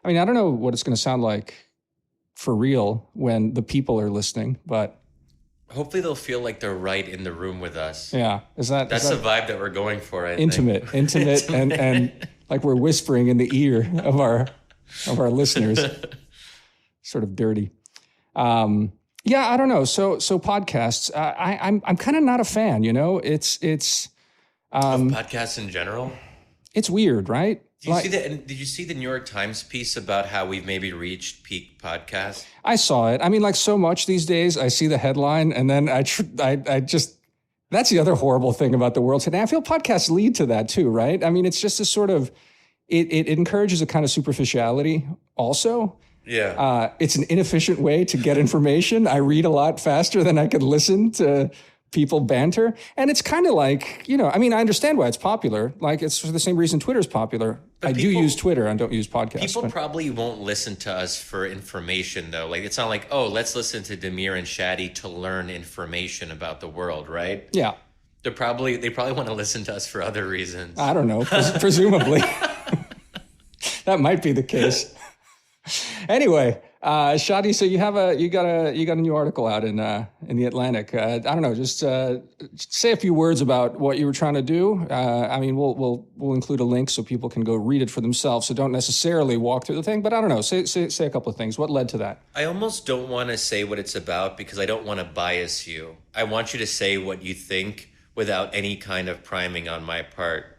I mean, I don't know what it's going to sound like for real when the people are listening, but hopefully they'll feel like they're right in the room with us. yeah, That's the vibe that we're going for, I think. Intimate, and like we're whispering in the ear of our listeners. Sort of dirty. Yeah, I don't know. So podcasts. I'm kind of not a fan. It's of podcasts in general. It's weird, right? Did you see the New York Times piece about how we've maybe reached peak podcast? I saw it. I mean, like so much these days, I see the headline and then I just, that's the other horrible thing about the world today. I feel podcasts lead to that too, right? I mean, it's just a sort of, it encourages a kind of superficiality also. Yeah. It's an inefficient way to get information. I read a lot faster than I could listen to people banter. And it's kind of like, I mean, I understand why it's popular. Like it's for the same reason Twitter's popular. But I do use Twitter and don't use podcasts. People probably won't listen to us for information though. Like it's not like, oh, let's listen to Damir and Shadi to learn information about the world, right? Yeah. They probably want to listen to us for other reasons. I don't know. Presumably. That might be the case. Anyway, Shadi, so you got a new article out in the Atlantic. I don't know, just say a few words about what you were trying to do. I mean, we'll include a link so people can go read it for themselves. So don't necessarily walk through the thing, but I don't know. Say a couple of things. What led to that? I almost don't want to say what it's about because I don't want to bias you. I want you to say what you think without any kind of priming on my part.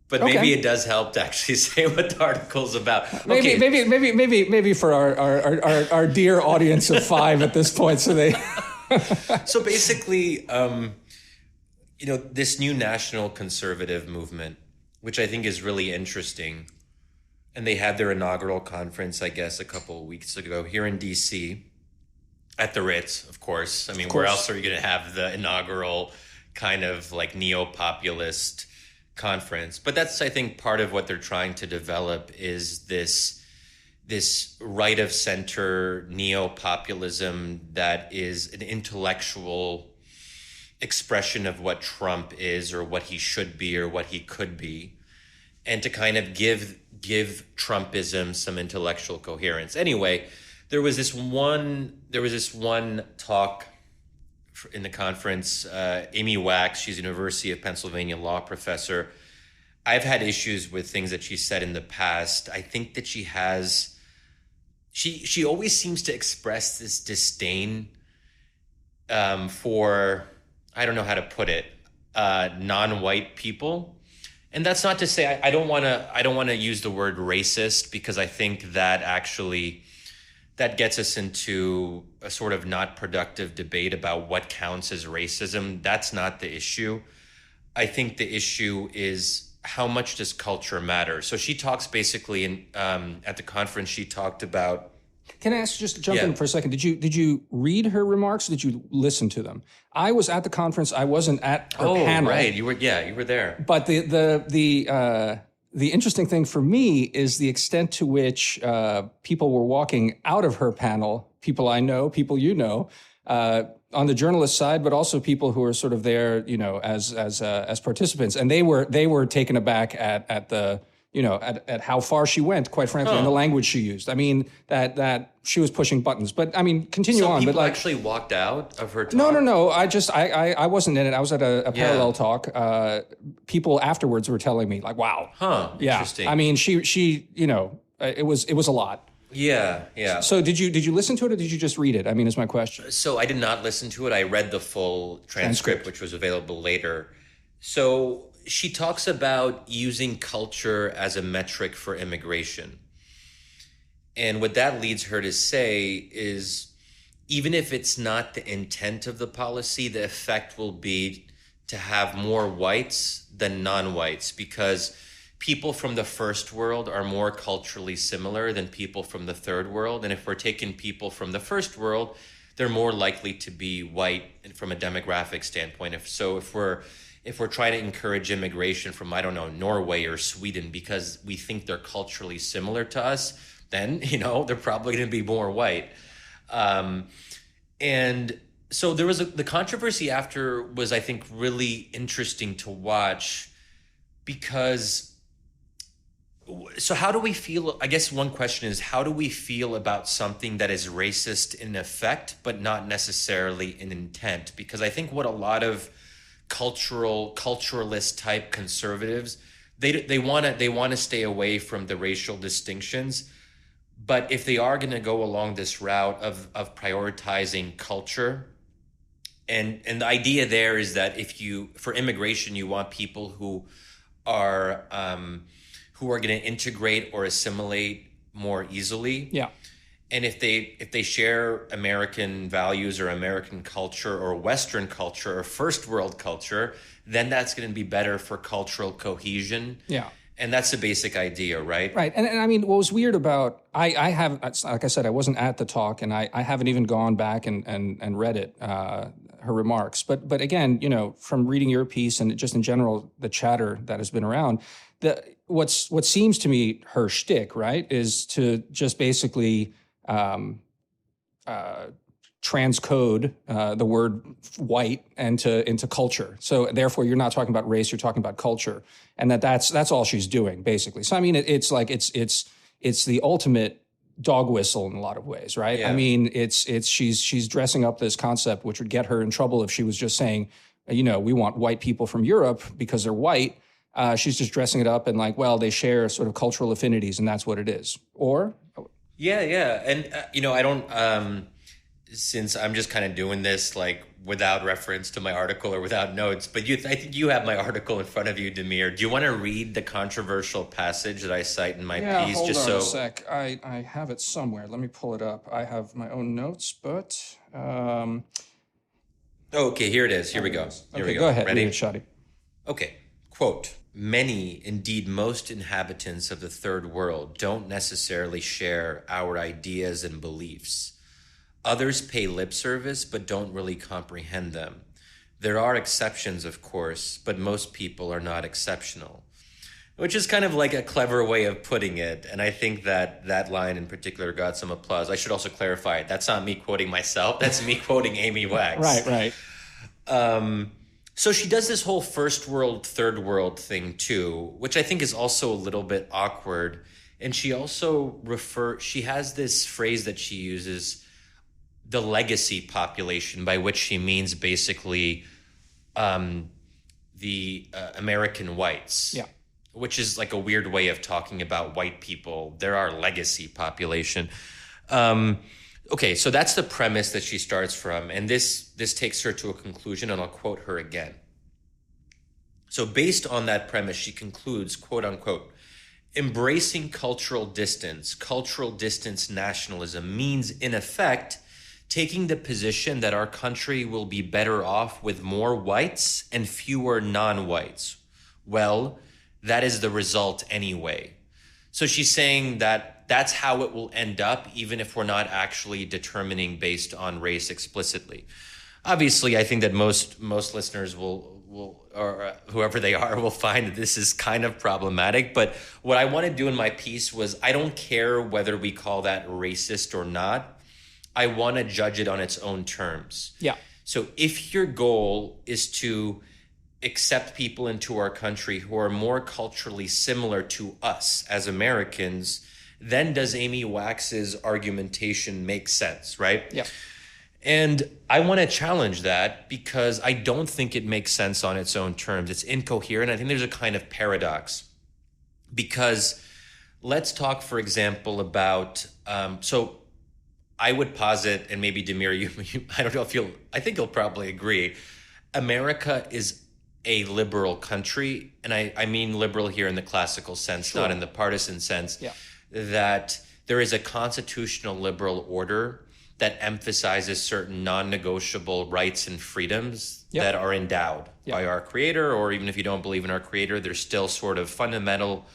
But maybe it does help to actually say what the article's about. Maybe for our dear audience of 5 at this point, so they. So basically, this new national conservative movement, which I think is really interesting, and they had their inaugural conference, I guess, a couple of weeks ago here in D.C. at the Ritz, of course. I mean, where else are you going to have the inaugural kind of like neo-populist conference? But that's, I think, part of what they're trying to develop is this right of center neo-populism that is an intellectual expression of what Trump is or what he should be or what he could be, and to kind of give Trumpism some intellectual coherence. Anyway, there was this one talk in the conference, Amy Wax, she's a University of Pennsylvania law professor. I've had issues with things that she said in the past. I think that she always seems to express this disdain for, I don't know how to put it, non-white people. And that's not to say I don't want to use the word racist, because I think that actually that gets us into a sort of not productive debate about what counts as racism. That's not the issue. I think the issue is how much does culture matter? So she talks basically at the conference, she talked about. Can I ask, just jump in for a second? Did you read her remarks? Or did you listen to them? I was at the conference. I wasn't at her panel. Oh, right. You were there. But the interesting thing for me is the extent to which people were walking out of her panel, people I know, people you know, on the journalist side, but also people who are sort of there, as participants. And they were taken aback at the, at how far she went, quite frankly, and the language she used. I mean, that she was pushing buttons. But I mean, continue on. People but actually walked out of her talk? No. I wasn't in it. I was at a parallel talk. People afterwards were telling me, like, wow. Yeah. Interesting. I mean, she it was a lot. Yeah. So did you listen to it or did you just read it? I mean, is my question. So I did not listen to it. I read the full transcript, which was available later. So she talks about using culture as a metric for immigration. And what that leads her to say is, even if it's not the intent of the policy, the effect will be to have more whites than non-whites, because people from the first world are more culturally similar than people from the third world. And if we're taking people from the first world, they're more likely to be white from a demographic standpoint. If we're trying to encourage immigration from, I don't know, Norway or Sweden because we think they're culturally similar to us, then, they're probably going to be more white. And so there was the controversy after was, I think, really interesting to watch, because So how do we feel? I guess one question is, how do we feel about something that is racist in effect, but not necessarily in intent? Because I think what a lot of culturalist type conservatives, they want to stay away from the racial distinctions. But if they are going to go along this route of prioritizing culture, and the idea there is that if you, for immigration, you want people are who are going to integrate or assimilate more easily. Yeah. And if they share American values or American culture or Western culture or first world culture, then that's going to be better for cultural cohesion. Yeah. And that's the basic idea, right? Right. And I mean, what was weird about, I have, like I said, I wasn't at the talk, and I haven't even gone back and read it, her remarks. But again, you know, from reading your piece and just in general, the chatter that has been around, what seems to me her shtick, right, is to just basically transcode the word white into culture. So therefore, you're not talking about race; you're talking about culture, and that's all she's doing basically. So I mean, it's like it's the ultimate dog whistle in a lot of ways, right? Yeah. I mean, she's dressing up this concept which would get her in trouble if she was just saying, you know, we want white people from Europe because they're white. She's just dressing it up and like, well, they share sort of cultural affinities, and that's what it is. Or Yeah, and you know, I don't. Since I'm just kind of doing this like without reference to my article or without notes, but I think you have my article in front of you, Damir. Do you want to read the controversial passage that I cite in my piece? Hold on a sec. I have it somewhere. Let me pull it up. I have my own notes, but okay, here it is. Here we go. Okay, go ahead. Ready? Read it, Shadi. Okay. Quote, many, indeed most inhabitants of the third world don't necessarily share our ideas and beliefs. Others pay lip service but don't really comprehend them. There are exceptions, of course, but most people are not exceptional. Which is kind of like a clever way of putting it. And I think that line in particular got some applause. I should also clarify, that's not me quoting myself. That's me quoting Amy Wax. Right. So she does this whole first world, third world thing too, which I think is also a little bit awkward. And she also she has this phrase that she uses, the legacy population, by which she means basically the American whites. Yeah. Which is like a weird way of talking about white people. They're our legacy population. Okay, so that's the premise that she starts from, and this takes her to a conclusion, and I'll quote her again. So based on that premise, she concludes, quote unquote, embracing cultural distance nationalism means, in effect, taking the position that our country will be better off with more whites and fewer non-whites. Well, that is the result anyway. So she's saying that that's how it will end up, even if we're not actually determining based on race explicitly. Obviously, I think that most listeners will or whoever they are will find that this is kind of problematic. But what I want to do in my piece was, I don't care whether we call that racist or not. I want to judge it on its own terms. Yeah. So if your goal is to accept people into our country who are more culturally similar to us as Americans, then does Amy Wax's argumentation make sense, right? Yeah. And I want to challenge that because I don't think it makes sense on its own terms. It's incoherent. I think there's a kind of paradox because let's talk, for example, about, so I would posit, and maybe Damir, you I don't know if I think you'll probably agree, America is a liberal country, and I mean liberal here in the classical sense, Sure. not in the partisan sense, that there is a constitutional liberal order that emphasizes certain non-negotiable rights and freedoms that are endowed by our creator, or even if you don't believe in our creator, they're still sort of fundamental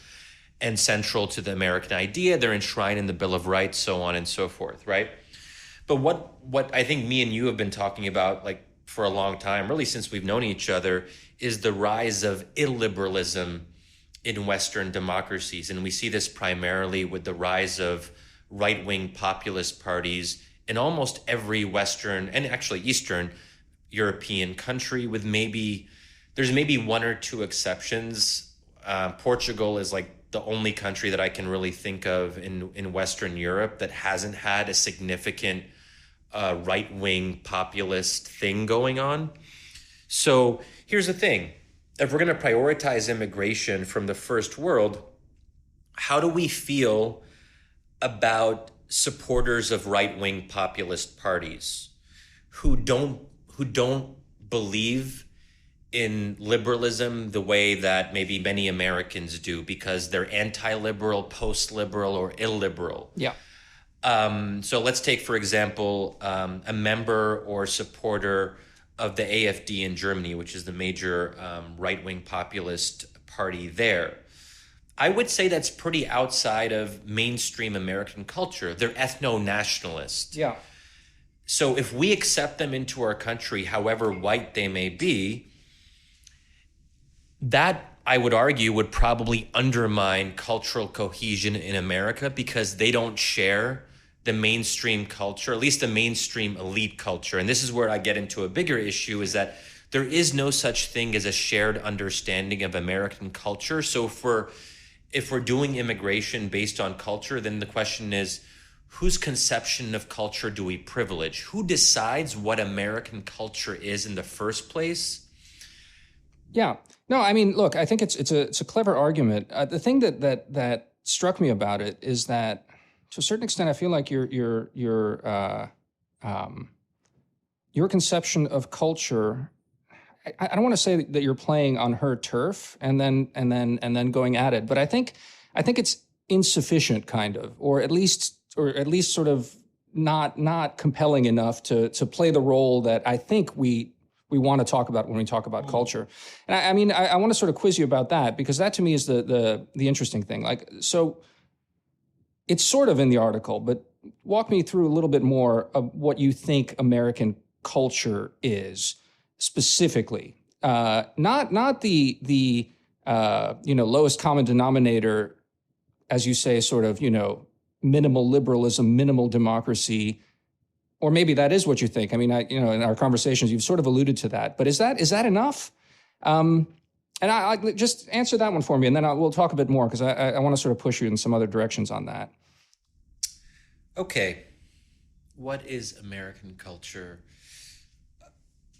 and central to the American idea. They're enshrined in the Bill of Rights, so on and so forth, right? But what I think me and you have been talking about, like, for a long time, really since we've known each other, is the rise of illiberalism in Western democracies. And we see this primarily with the rise of right-wing populist parties in almost every Western and actually Eastern European country, with there's maybe one or two exceptions. Portugal is like the only country that I can really think of in Western Europe that hasn't had a significant right-wing populist thing going on. So here's the thing. If we're going to prioritize immigration from the first world, how do we feel about supporters of right-wing populist parties who don't believe in liberalism the way that maybe many Americans do because they're anti-liberal, post-liberal, or illiberal? Yeah. So let's take, for example, a member or supporter of the AfD in Germany, which is the major right-wing populist party there. I would say that's pretty outside of mainstream American culture. They're ethno-nationalist. Yeah. So if we accept them into our country, however white they may be, that, I would argue, would probably undermine cultural cohesion in America because they don't share the mainstream culture, at least the mainstream elite culture. And this is where I get into a bigger issue, is that there is no such thing as a shared understanding of American culture. So if we're doing immigration based on culture, then the question is, whose conception of culture do we privilege? Who decides what American culture is in the first place? Yeah. No, I mean, look, I think it's a clever argument. The thing that struck me about it is that, to a certain extent, I feel like your conception of culture. I don't want to say that you're playing on her turf and then going at it, but I think it's insufficient, kind of, or at least sort of not compelling enough to play the role that I think we want to talk about when we talk about culture. And I mean, I want to sort of quiz you about that, because that to me is the interesting thing. Like, so it's sort of in the article, but walk me through a little bit more of what you think American culture is specifically. Not the lowest common denominator, as you say, sort of, minimal liberalism, minimal democracy. Or maybe that is what you think. I mean, in our conversations, you've sort of alluded to that. But is that enough? And I just answer that one for me, and then we'll talk a bit more, because I want to sort of push you in some other directions on that. Okay. What is American culture?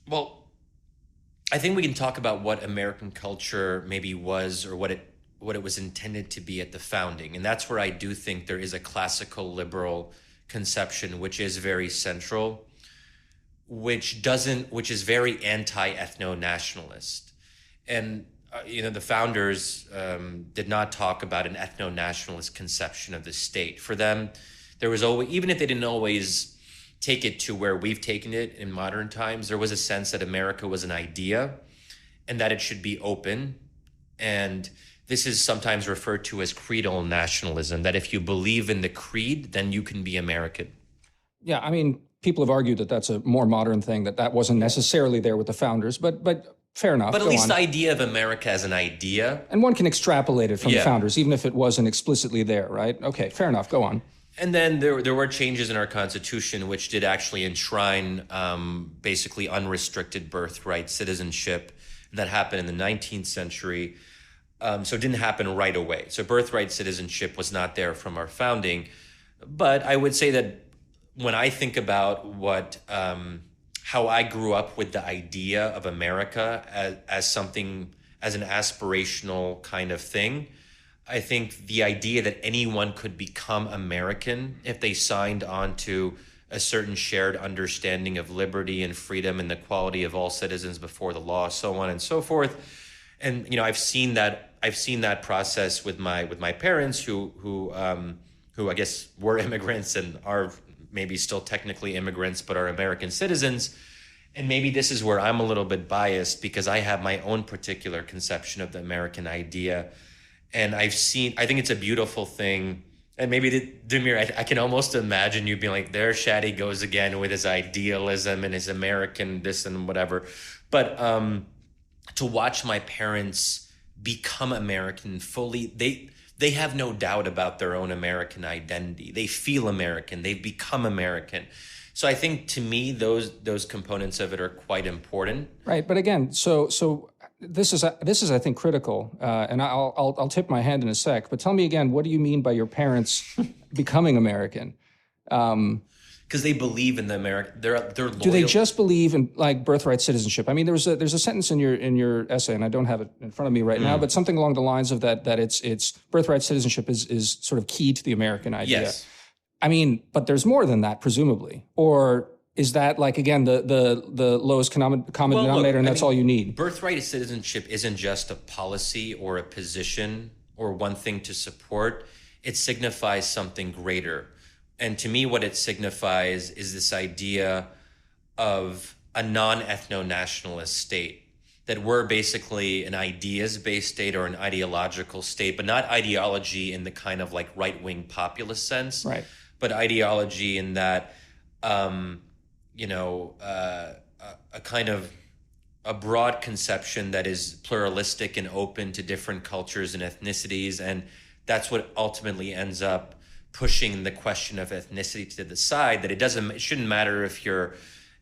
Well, I think we can talk about what American culture maybe was, or what it was intended to be at the founding. And that's where I do think there is a classical liberal conception, which is very central, which is very anti-ethno-nationalist. And the founders did not talk about an ethno-nationalist conception of the state. For them, there was always, even if they didn't always take it to where we've taken it in modern times, there was a sense that America was an idea and that it should be open. And this is sometimes referred to as creedal nationalism, that if you believe in the creed, then you can be American. Yeah, I mean, people have argued that that's a more modern thing, that wasn't necessarily there with the founders, but fair enough. But at least the idea of America as an idea. And one can extrapolate it from the founders, even if it wasn't explicitly there, right? Okay, fair enough, go on. And then there were changes in our Constitution which did actually enshrine basically unrestricted birthright citizenship. That happened in the 19th century. So it didn't happen right away. So birthright citizenship was not there from our founding. But I would say that when I think about how I grew up with the idea of America as an aspirational kind of thing, I think the idea that anyone could become American if they signed on to a certain shared understanding of liberty and freedom and the equality of all citizens before the law, so on and so forth. And I've seen that process with my parents who I guess were immigrants and are maybe still technically immigrants but are American citizens. And maybe this is where I'm a little bit biased, because I have my own particular conception of the American idea. And I think it's a beautiful thing. And maybe, Damir, I can almost imagine you being like, there Shadi goes again with his idealism and his American this and whatever. But to watch my parents become American fully, they have no doubt about their own American identity. They feel American. They've become American. So I think, to me, those components of it are quite important. Right. But again, so this is I think critical, and I'll tip my hand in a sec. But tell me again, what do you mean by your parents becoming American? Because they believe in the American, they're loyal. Do they just believe in like birthright citizenship? I mean, there's a sentence in your essay, and I don't have it in front of me right now, but something along the lines of that it's birthright citizenship is sort of key to the American idea. Yes. I mean, but there's more than that, presumably, or is that like again the lowest common denominator, and that's all you need? Birthright citizenship isn't just a policy or a position or one thing to support. It signifies something greater. And to me, what it signifies is this idea of a non-ethno-nationalist state, that we're basically an ideas-based state or an ideological state, but not ideology in the kind of like right-wing populist sense, Right. but ideology in that, a kind of a broad conception that is pluralistic and open to different cultures and ethnicities. And that's what ultimately ends up pushing the question of ethnicity to the side, that it shouldn't matter if you're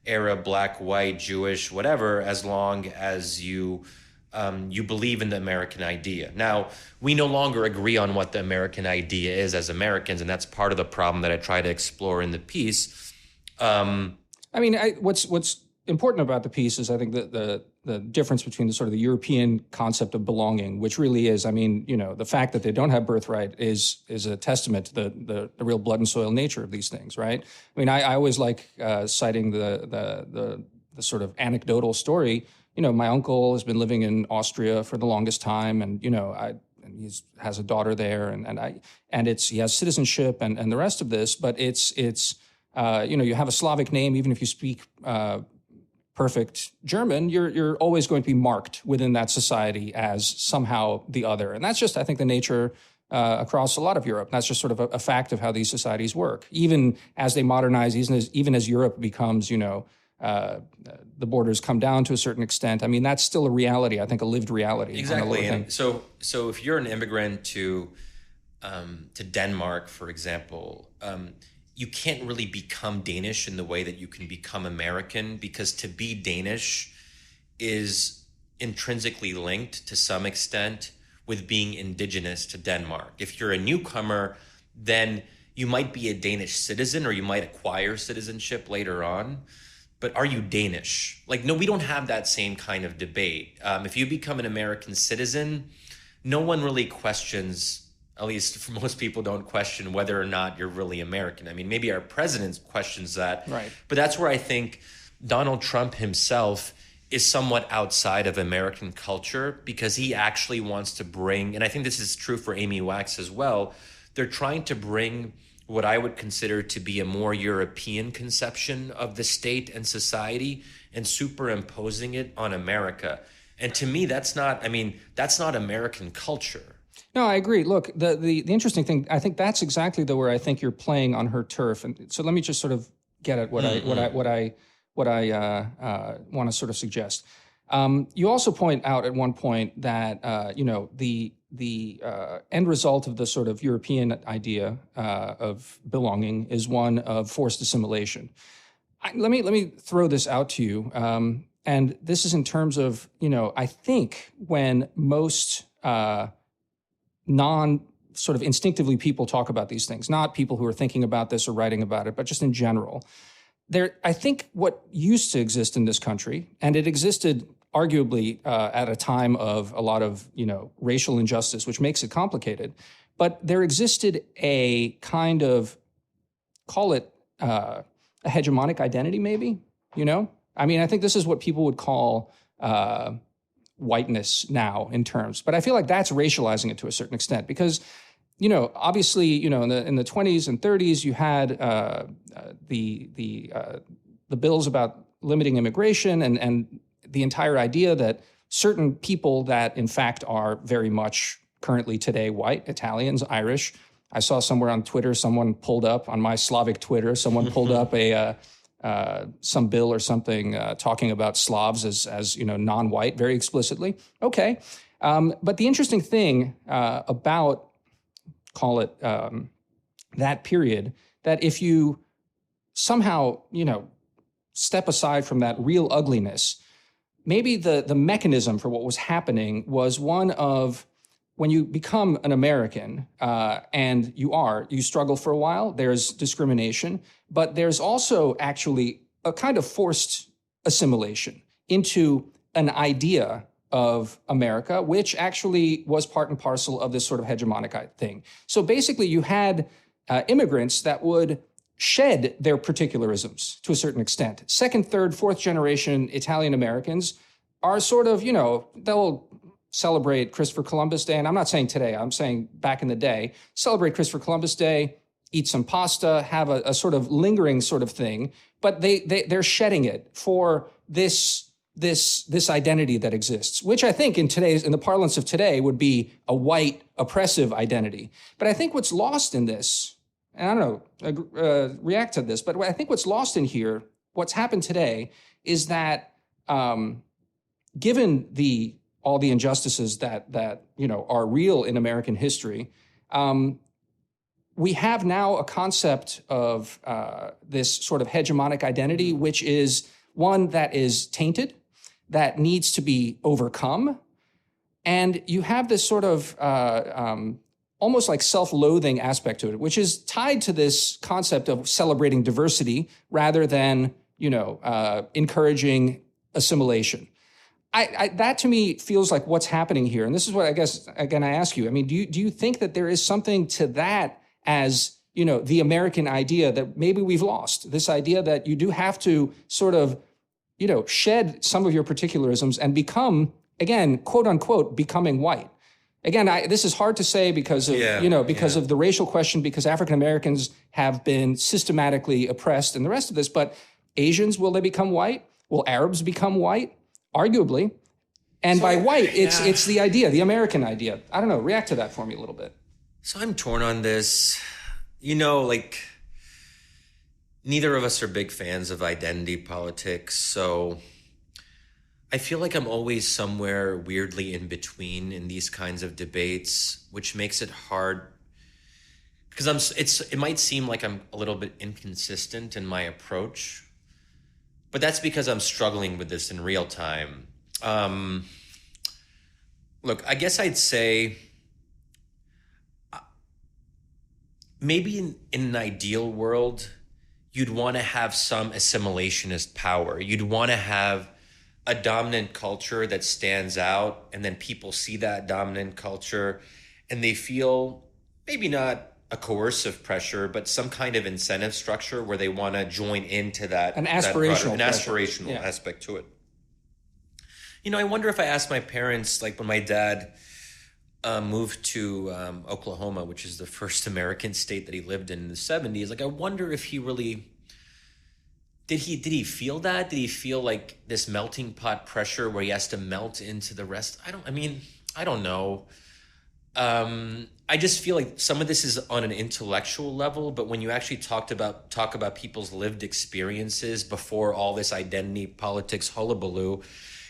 Arab, black, white, Jewish, whatever, as long as you believe in the American idea. Now, we no longer agree on what the American idea is as Americans, and that's part of the problem that I try to explore in the piece. I mean, what's important about the piece is I think the difference between the sort of the European concept of belonging, which really is, I mean, the fact that they don't have birthright is a testament to the real blood and soil nature of these things, right? I mean, I always like citing the sort of anecdotal story. My uncle has been living in Austria for the longest time, and he has a daughter there, and he has citizenship and the rest of this, but it's you have a Slavic name, even if you speak perfect German, you're always going to be marked within that society as somehow the other. And that's just, I think, the nature across a lot of Europe. That's just sort of a fact of how these societies work. Even as they modernize, even as Europe becomes, the borders come down to a certain extent. I mean, that's still a reality, I think, a lived reality. Exactly. And so if you're an immigrant to Denmark, for example, you can't really become Danish in the way that you can become American, because to be Danish is intrinsically linked to some extent with being indigenous to Denmark. If you're a newcomer, then you might be a Danish citizen or you might acquire citizenship later on. But are you Danish? Like, no, we don't have that same kind of debate. If you become an American citizen, no one really questions, at least for most people, don't question whether or not you're really American. I mean, maybe our president questions that. Right. But that's where I think Donald Trump himself is somewhat outside of American culture, because he actually wants to bring, and I think this is true for Amy Wax as well, they're trying to bring what I would consider to be a more European conception of the state and society and superimposing it on America. And to me, that's not American culture. No, I agree. Look, the interesting thing, I think that's exactly where I think you're playing on her turf. And so let me just sort of get at what I want to sort of suggest. You also point out at one point that the end result of the sort of European idea of belonging is one of forced assimilation. Let me throw this out to you, and this is in terms of I think when most sort of instinctively people talk about these things, not people who are thinking about this or writing about it, but just in general. I think what used to exist in this country, and it existed arguably at a time of a lot of racial injustice, which makes it complicated, but there existed a kind of, call it a hegemonic identity, maybe. I mean, I think this is what people would call whiteness now in terms, but I feel like that's racializing it to a certain extent, because obviously, in the 20s and 30s, you had the bills about limiting immigration and the entire idea that certain people that in fact are very much currently today white, Italians, Irish. I saw somewhere on Twitter, someone pulled up on my Slavic Twitter, someone pulled up some bill or something talking about Slavs as non-white very explicitly. Okay, but the interesting thing about, call it that period, that if you somehow step aside from that real ugliness, maybe the mechanism for what was happening was one of when you become an American and you struggle for a while, there's discrimination, but there's also actually a kind of forced assimilation into an idea of America, which actually was part and parcel of this sort of hegemonic thing. So basically you had immigrants that would shed their particularisms to a certain extent. Second, third, fourth generation Italian Americans are sort of, they'll celebrate Christopher Columbus Day. And I'm not saying today, I'm saying back in the day, celebrate Christopher Columbus Day, eat some pasta, have a sort of lingering sort of thing, but they're shedding it for this identity that exists, which I think in the parlance of today would be a white oppressive identity. But I think what's lost in this, and I don't know, react to this, but I think what's lost in here, what's happened today is that given all the injustices that are real in American history, we have now a concept of this sort of hegemonic identity, which is one that is tainted, that needs to be overcome. And you have this sort of almost like self-loathing aspect to it, which is tied to this concept of celebrating diversity rather than, encouraging assimilation. That to me feels like what's happening here. And this is what I guess, again, I ask you, I mean, do you think that there is something to that as, the American idea that maybe we've lost, this idea that you do have to sort of, shed some of your particularisms and become, again, quote unquote, becoming white. Again, this is hard to say because of, of the racial question, because African Americans have been systematically oppressed and the rest of this, but Asians, will they become white? Will Arabs become white? Arguably. And by white, it's the idea, the American idea. I don't know, react to that for me a little bit. So I'm torn on this. Neither of us are big fans of identity politics, so I feel like I'm always somewhere weirdly in between in these kinds of debates, which makes it hard because it might seem like I'm a little bit inconsistent in my approach, but that's because I'm struggling with this in real time. Look, I guess I'd say maybe in an ideal world, you'd want to have some assimilationist power. You'd want to have a dominant culture that stands out, and then people see that dominant culture and they feel maybe not a coercive pressure, but some kind of incentive structure where they want to join into that. An aspirational aspect to it. I wonder if I asked my parents, like when my dad moved to Oklahoma, which is the first American state that he lived in the 70s. Like, I wonder if he really did he feel that? Did he feel like this melting pot pressure where he has to melt into the rest? I don't know. I just feel like some of this is on an intellectual level, but when you actually talk about people's lived experiences before all this identity politics hullabaloo,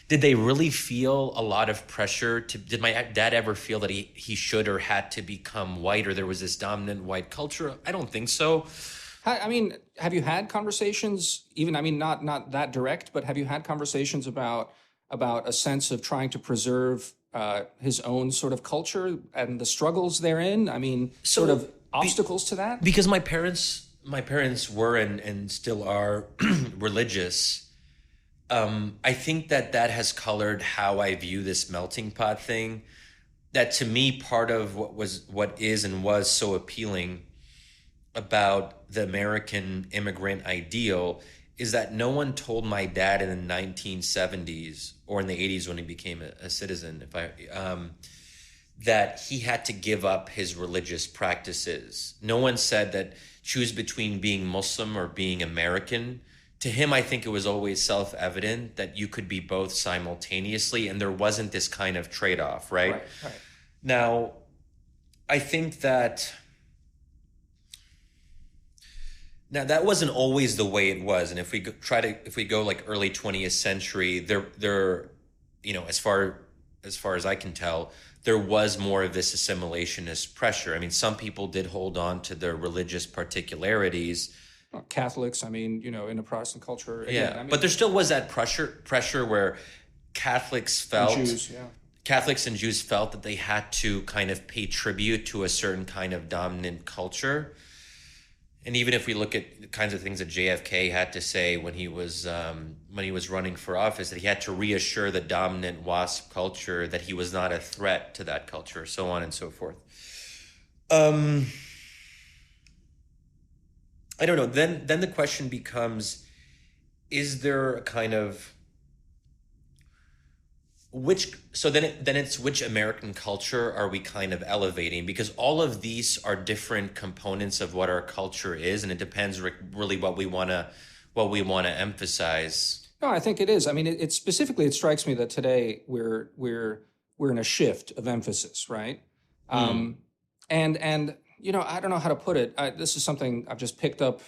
did they really feel a lot of pressure did my dad ever feel that he should or had to become white, or there was this dominant white culture? I don't think so. I mean, have you had conversations, not that direct, but have you had conversations about a sense of trying to preserve his own sort of culture and the struggles therein? I mean, sort of obstacles to that? Because my parents were and still are religious. I think that has colored how I view this melting pot thing. That to me, part of what is and was so appealing about the American immigrant ideal is that no one told my dad in the 1970s or in the 80s when he became a citizen, that he had to give up his religious practices. No one said that choose between being Muslim or being American. To him, I think it was always self-evident that you could be both simultaneously, and there wasn't this kind of trade-off, right? Right. Now, I think that that wasn't always the way it was, and if we go like early 20th century, there, as far as I can tell, there was more of this assimilationist pressure. I mean, some people did hold on to their religious particularities. Catholics, in a Protestant culture. Again, but there still was that pressure where Catholics And felt Jews, yeah. Catholics and Jews felt that they had to kind of pay tribute to a certain kind of dominant culture. And even if we look at the kinds of things that JFK had to say when he was running for office, that he had to reassure the dominant WASP culture that he was not a threat to that culture, so on and so forth. I don't know. Then the question becomes: is there a kind of which? So then it's which American culture are we kind of elevating? Because all of these are different components of what our culture is, and it depends really what we wanna emphasize. No, I think it is. I mean, it specifically, it strikes me that today we're in a shift of emphasis, right? And I don't know how to put it. This is something I've just picked up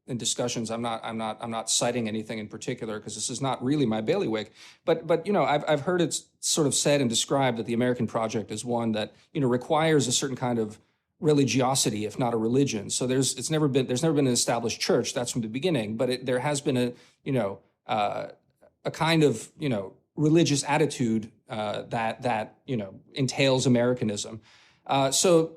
in discussions. I'm not citing anything in particular because this is not really my bailiwick. But I've heard it sort of said and described that the American project is one that requires a certain kind of religiosity, if not a religion. So there's never been an established church. That's from the beginning. But there has been a kind of religious attitude that entails Americanism. So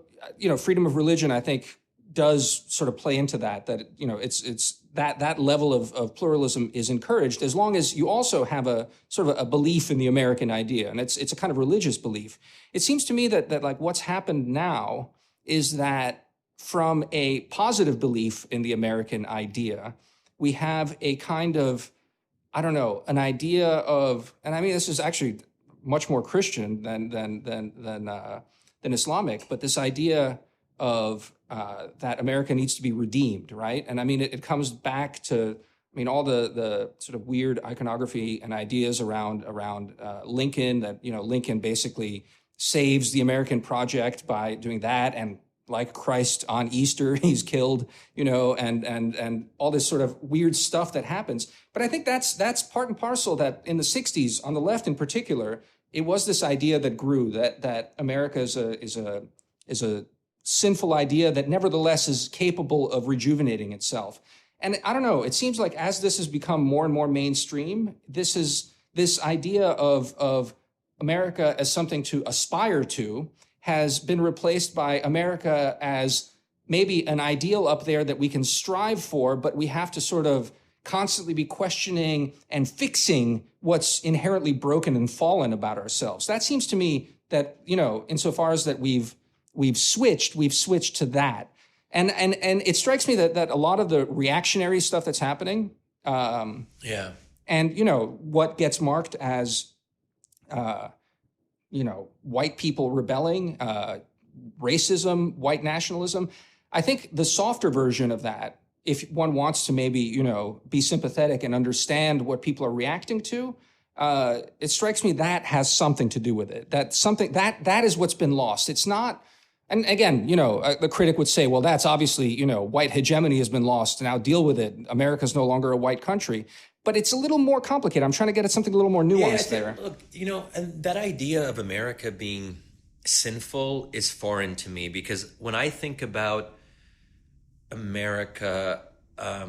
freedom of religion, I think, does sort of play into that it's that level of pluralism is encouraged as long as you also have a sort of a belief in the American idea, and it's a kind of religious belief. It seems to me that like what's happened now is that from a positive belief in the American idea, we have a kind of, I don't know, an idea of, and I mean this is actually much more Christian than Islamic, but this idea of that America needs to be redeemed, right? And I mean, it comes back to, I mean, all the sort of weird iconography and ideas around Lincoln, that, Lincoln basically saves the American project by doing that. And like Christ on Easter, he's killed, and all this sort of weird stuff that happens. But I think that's part and parcel that in the 60s, on the left in particular, it was this idea that grew that America is a sinful idea that nevertheless is capable of rejuvenating itself. And I don't know, it seems like as this has become more and more mainstream, this idea of America as something to aspire to has been replaced by America as maybe an ideal up there that we can strive for, but we have to sort of constantly be questioning and fixing what's inherently broken and fallen about ourselves. That seems to me that, insofar as that we've switched to that. And it strikes me that a lot of the reactionary stuff that's happening, and what gets marked as white people rebelling, racism, white nationalism, I think the softer version of that, if one wants to maybe, be sympathetic and understand what people are reacting to, it strikes me that has something to do with it. That is what's been lost. It's not. And again, the critic would say, well, that's obviously, white hegemony has been lost. Now deal with it. America's no longer a white country. But it's a little more complicated. I'm trying to get at something a little more nuanced there. Look, and that idea of America being sinful is foreign to me, because when I think about America, I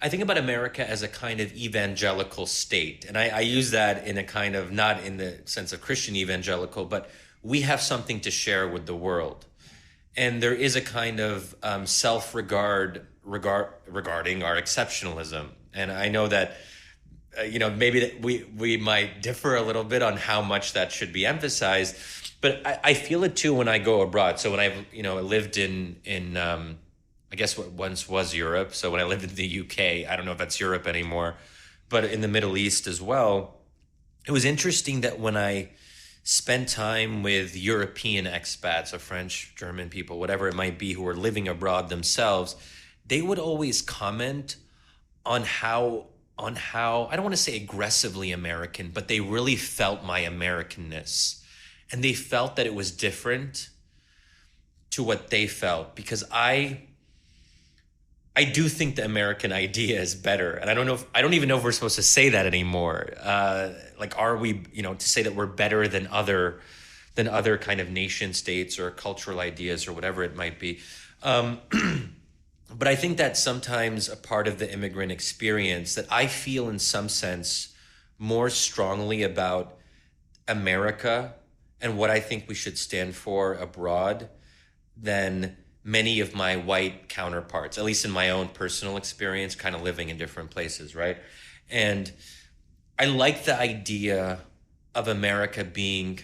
think about America as a kind of evangelical state. And I use that in a kind of, not in the sense of Christian evangelical, but we have something to share with the world. And there is a kind of self-regard regarding our exceptionalism. And I know that, maybe that we might differ a little bit on how much that should be emphasized, but I feel it too when I go abroad. So when I lived in I guess what once was Europe. So when I lived in the UK, I don't know if that's Europe anymore, but in the Middle East as well, it was interesting that when I spent time with European expats, or French, German people, whatever it might be, who were living abroad themselves, they would always comment on how I don't want to say aggressively American, but they really felt my Americanness. And they felt that it was different to what they felt, because I do think the American idea is better. And I don't even know if we're supposed to say that anymore. Are we, to say that we're better than other kind of nation states or cultural ideas or whatever it might be. But I think that's sometimes a part of the immigrant experience that I feel in some sense more strongly about America and what I think we should stand for abroad than many of my white counterparts, at least in my own personal experience, kind of living in different places, right? And I like the idea of America being,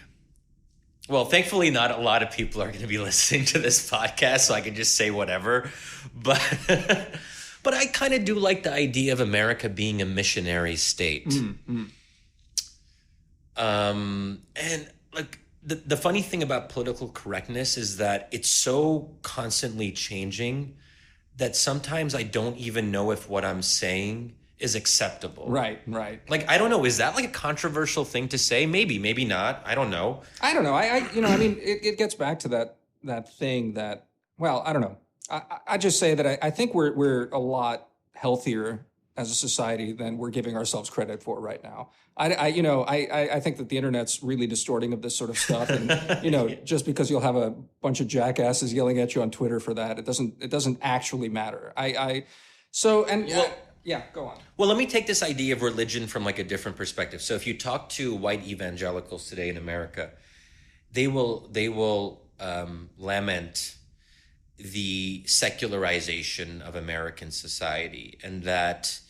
well, thankfully, not a lot of people are going to be listening to this podcast, so I can just say whatever. But but I kind of do like the idea of America being a missionary state. Mm-hmm. And like the funny thing about political correctness is that it's so constantly changing that sometimes I don't even know if what I'm saying is acceptable. Right. Like, I don't know. Is that like a controversial thing to say? Maybe not. I don't know. I mean, it gets back to that thing that, well, I don't know. I just say that I think we're a lot healthier as a society than we're giving ourselves credit for right now. I think that the internet's really distorting of this sort of stuff, and just because you'll have a bunch of jackasses yelling at you on Twitter for that, it doesn't actually matter. Yeah, go on. Well, let me take this idea of religion from like a different perspective. So if you talk to white evangelicals today in America, they will lament the secularization of American society, and that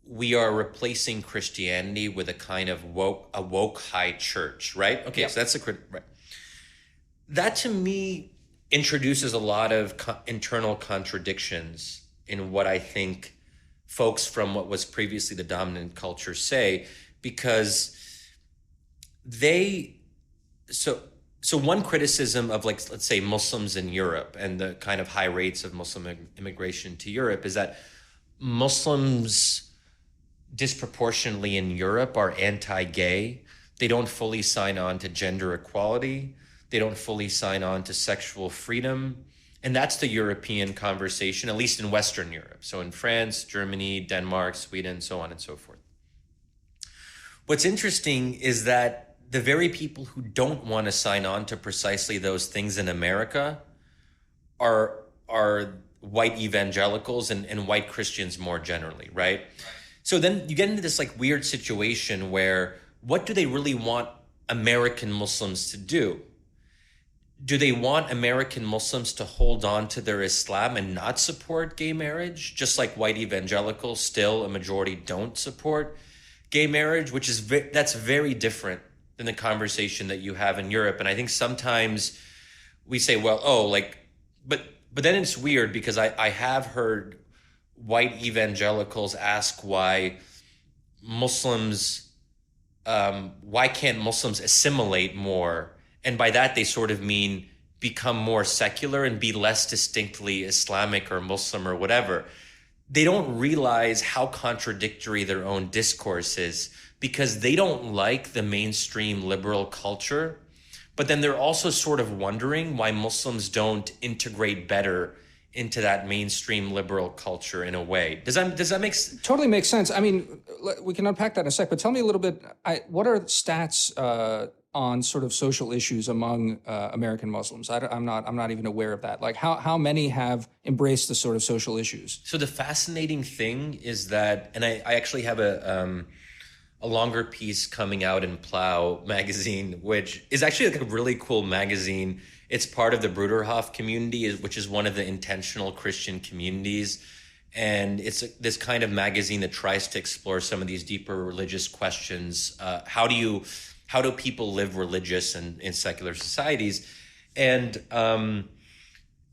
we are replacing Christianity with a kind of woke high church, right? Okay, yep. So that's right. That to me introduces a lot of internal contradictions in what I think folks from what was previously the dominant culture say, because so one criticism of, like, let's say Muslims in Europe and the kind of high rates of Muslim immigration to Europe is that Muslims disproportionately in Europe are anti-gay. They don't fully sign on to gender equality. They don't fully sign on to sexual freedom. And that's the European conversation, at least in Western Europe. So in France, Germany, Denmark, Sweden, so on and so forth. What's interesting is that the very people who don't want to sign on to precisely those things in America are white evangelicals and white Christians more generally, right? So then you get into this like weird situation where what do they really want American Muslims to do? Do they want American Muslims to hold on to their Islam and not support gay marriage? Just like white evangelicals, still a majority don't support gay marriage, which is that's very different than the conversation that you have in Europe. And I think sometimes we say, well, but then it's weird because I have heard white evangelicals ask why can't Muslims assimilate more? And by that, they sort of mean become more secular and be less distinctly Islamic or Muslim or whatever. They don't realize how contradictory their own discourse is, because they don't like the mainstream liberal culture, but then they're also sort of wondering why Muslims don't integrate better into that mainstream liberal culture in a way. Does that make sense? Totally makes sense. I mean, we can unpack that in a sec, but tell me a little bit, what are stats on sort of social issues among American Muslims? I'm not even aware of that. Like how many have embraced the sort of social issues? So the fascinating thing is that, and I actually have a longer piece coming out in Plow magazine, which is actually like a really cool magazine. It's part of the Bruderhof community, which is one of the intentional Christian communities. And it's this kind of magazine that tries to explore some of these deeper religious questions. How do people live religious in secular societies? And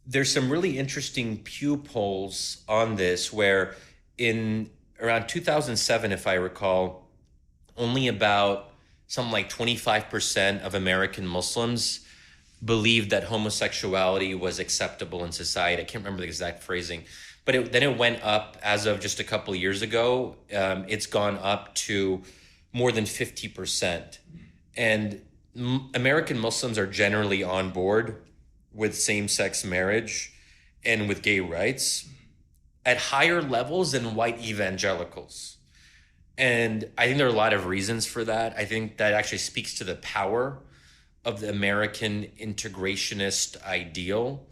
there's some really interesting Pew polls on this, where in around 2007, if I recall, only about something like 25% of American Muslims believed that homosexuality was acceptable in society. I can't remember the exact phrasing, but then it went up as of just a couple of years ago. It's gone up to more than 50%. And American Muslims are generally on board with same-sex marriage and with gay rights at higher levels than white evangelicals. And I think there are a lot of reasons for that. I think that actually speaks to the power of the American integrationist ideal.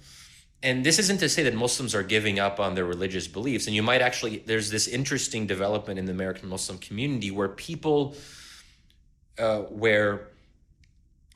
And this isn't to say that Muslims are giving up on their religious beliefs. And you might actually, there's this interesting development in the American Muslim community where where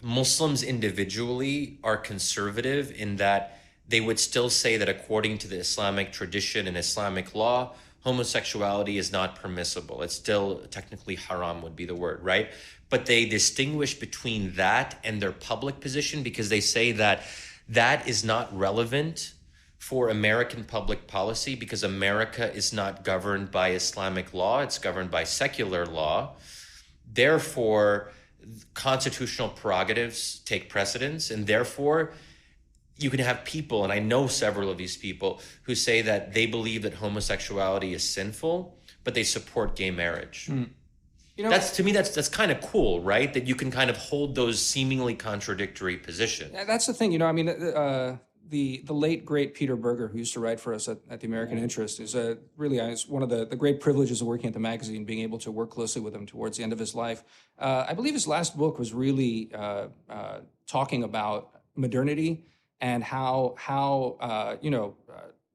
Muslims individually are conservative in that they would still say that according to the Islamic tradition and Islamic law, homosexuality is not permissible. It's still technically haram would be the word, right? But they distinguish between that and their public position because they say that that is not relevant for American public policy because America is not governed by Islamic law. It's governed by secular law. Therefore, constitutional prerogatives take precedence, and therefore you can have people, and I know several of these people, who say that they believe that homosexuality is sinful, but they support gay marriage. You know, that's to me, that's kind of cool, right? That you can kind of hold those seemingly contradictory positions. That's the thing, you know. I mean, the late great Peter Berger, who used to write for us at the American Interest, is really it's one of the great privileges of working at the magazine, being able to work closely with him towards the end of his life. I believe his last book was really talking about modernity and how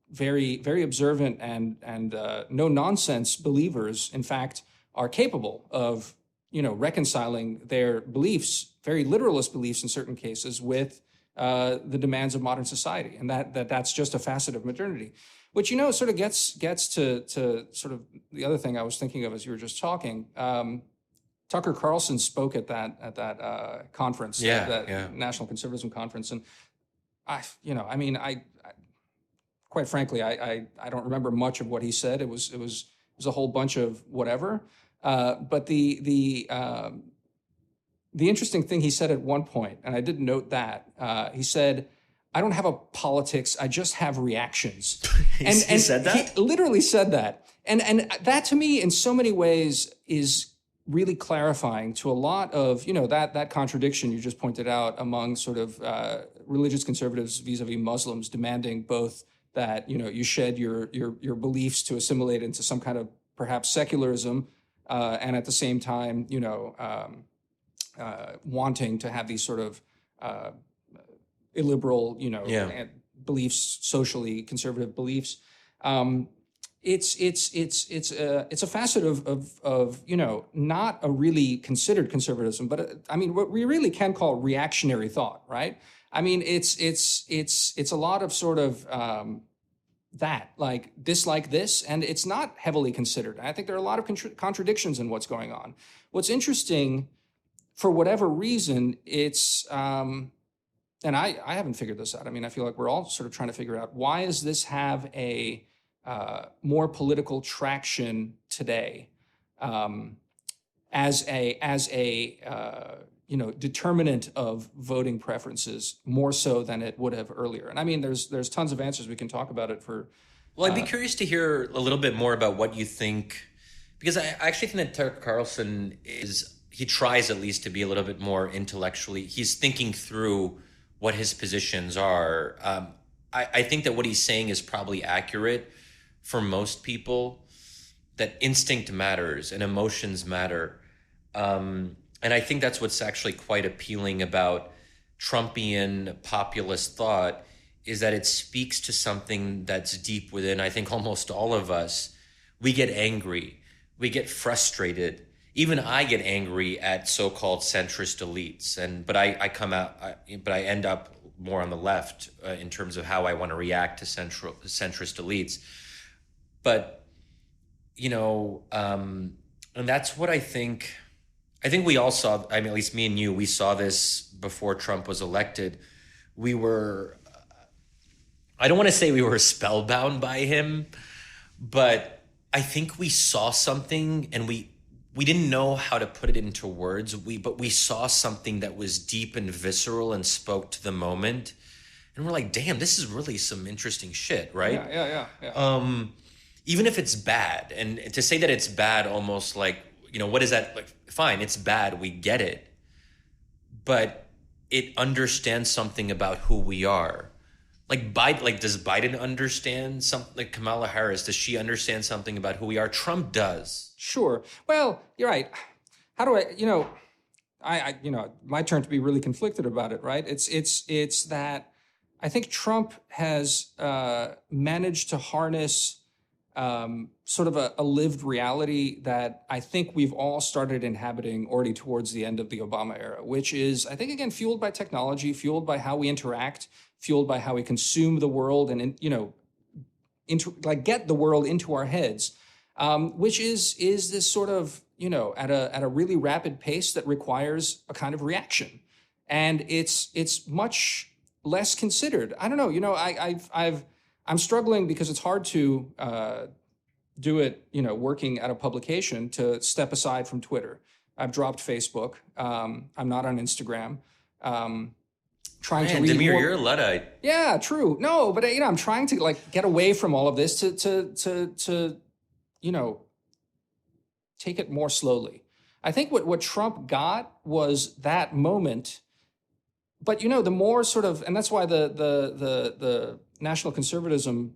very very observant and no nonsense believers, in fact, are capable of reconciling their beliefs, very literalist beliefs in certain cases, with the demands of modern society, and that's just a facet of modernity, which sort of gets to sort of the other thing I was thinking of as you were just talking. Tucker Carlson spoke at that conference, that National Conservatism Conference, and I quite frankly, I don't remember much of what he said. It was a whole bunch of whatever. But the interesting thing he said at one point, and I did note that, he said, "I don't have a politics, I just have reactions." He said that? He literally said that. And that to me in so many ways is really clarifying to a lot of, that contradiction you just pointed out among sort of religious conservatives vis-a-vis Muslims demanding both that, you shed your beliefs to assimilate into some kind of perhaps secularism, and at the same time, wanting to have these sort of illiberal, beliefs, socially conservative beliefs. It's a facet of not a really considered conservatism, but what we really can call reactionary thought, right? I mean, it's a lot of sort of that, like this, and it's not heavily considered. I think there are a lot of contradictions in what's going on. What's interesting, for whatever reason, it's, and I haven't figured this out. I mean, I feel like we're all sort of trying to figure out, why does this have a more political traction today, as a determinant of voting preferences, more so than it would have earlier? And I mean, there's tons of answers. We can talk about it for. Well, I'd be curious to hear a little bit more about what you think, because I actually think that Tucker Carlson he tries at least to be a little bit more intellectually. He's thinking through what his positions are. I think that what he's saying is probably accurate for most people, that instinct matters and emotions matter. And I think that's what's actually quite appealing about Trumpian populist thought, is that it speaks to something that's deep within, I think, almost all of us. We get angry, we get frustrated. Even I get angry at so-called centrist elites, but I end up more on the left in terms of how I want to react to centrist elites. But and that's what I think. I think we all saw. I mean, at least me and you, we saw this before Trump was elected. We were. I don't want to say we were spellbound by him, but I think we saw something, and we didn't know how to put it into words. But we saw something that was deep and visceral and spoke to the moment. And we're like, damn, this is really some interesting shit, right? Yeah. Even if it's bad, and to say that it's bad, almost like, what is that? Like, fine, it's bad, we get it. But it understands something about who we are. Like does Biden understand something? Like Kamala Harris, does she understand something about who we are? Trump does. Sure. Well, you're right. How do I my turn to be really conflicted about it, right? It's that I think Trump has managed to harness sort of a lived reality that I think we've all started inhabiting already towards the end of the Obama era, which is, I think, again, fueled by technology, fueled by how we interact, fueled by how we consume the world, and get the world into our heads, which is this sort of at a really rapid pace that requires a kind of reaction, and it's much less considered. I don't know. I'm struggling because it's hard to do it, working at a publication, to step aside from Twitter. I've dropped Facebook. I'm not on Instagram. Trying to read Damir, more. you're a Luddite. Yeah, true. No, but I'm trying to get away from all of this to take it more slowly. I think what Trump got was that moment. But the more sort of, and that's why the National Conservatism